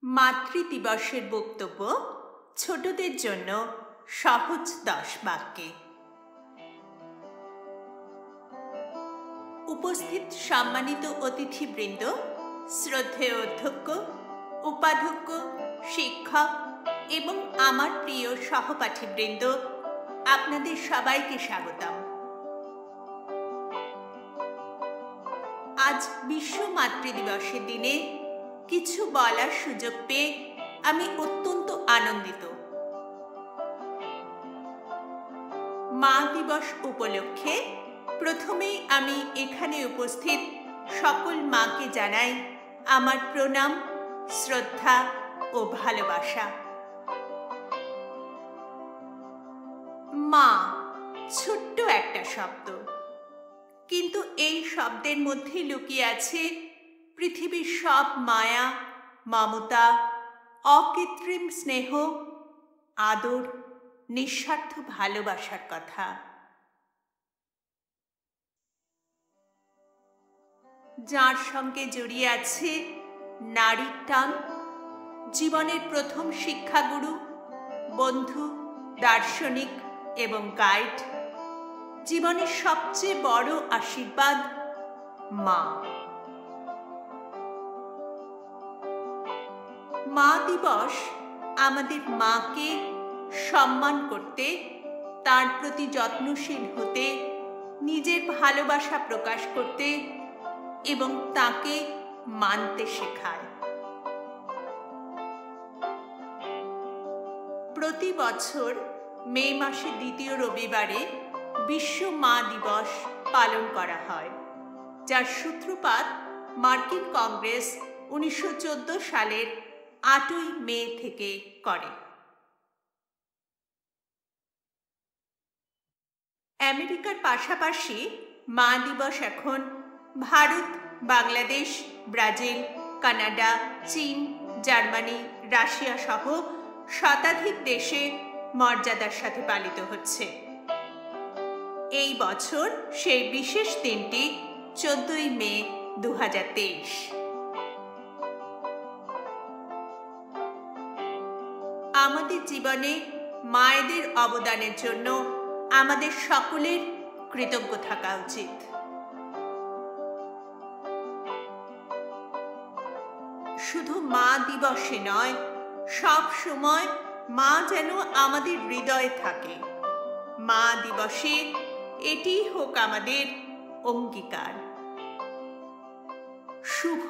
মাতৃদিবসের বক্তব্য ছোটদের জন্য সহজ 10 বাক্যে। উপস্থিত সম্মানিত অতিথিবৃন্দ, শ্রদ্ধেয় অধ্যক্ষ, উপাধ্যক্ষ, শিক্ষক এবং আমার প্রিয় সহপাঠীবৃন্দ, আপনাদের সবাইকে স্বাগতম। আজ বিশ্ব মাতৃদিবসের দিনে কিছু বলার সুযোগ পেয়ে আমি অত্যন্ত আনন্দিত। মা দিবস উপলক্ষে প্রথমেই আমি এখানে উপস্থিত সকল মাকে জানাই আমার প্রণাম, শ্রদ্ধা ও ভালোবাসা। মা ছোট্ট একটা শব্দ, কিন্তু এই শব্দের মধ্যে লুকিয়ে আছে পৃথিবীর সব মায়া, মমতা, অকৃত্রিম স্নেহ, আদর, নিঃস্বার্থ ভালোবাসার কথা। যার সঙ্গে জড়িয়ে আছে নারীর টান, জীবনের প্রথম শিক্ষাগুরু, বন্ধু, দার্শনিক এবং গাইড, জীবনের সবচেয়ে বড় আশীর্বাদ মা। মা দিবস আমাদের মাকে সম্মান করতে, তার প্রতি যত্নশীল হতে, নিজের ভালোবাসা প্রকাশ করতে এবং তাকে মানতে শেখায়। প্রতি বছর মে মাসের দ্বিতীয় রবিবারে বিশ্ব মা দিবস পালন করা হয়, যার সূত্রপাত মার্কিন কংগ্রেস 1914 সালের 8ই মে থেকে করে। আমেরিকার পাশাপাশি মা দিবস এখন ভারত, বাংলাদেশ, ব্রাজিল, কানাডা, চীন, জার্মানি, রাশিয়া সহ শতাধিক দেশে মর্যাদার সাথে পালিত হচ্ছে। এই বছর সেই বিশেষ দিনটি 14ই মে 2023। আমাদের জীবনে মায়েদের অবদানের জন্য আমাদের সকলের কৃতজ্ঞ থাকা উচিত। শুধু মা দিবসে নয়, সব সময় মা যেন আমাদের হৃদয়ে থাকে। মা দিবসে এটি হোক আমাদের অঙ্গীকার। শুভ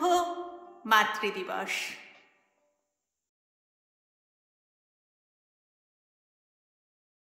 মাতৃদিবস।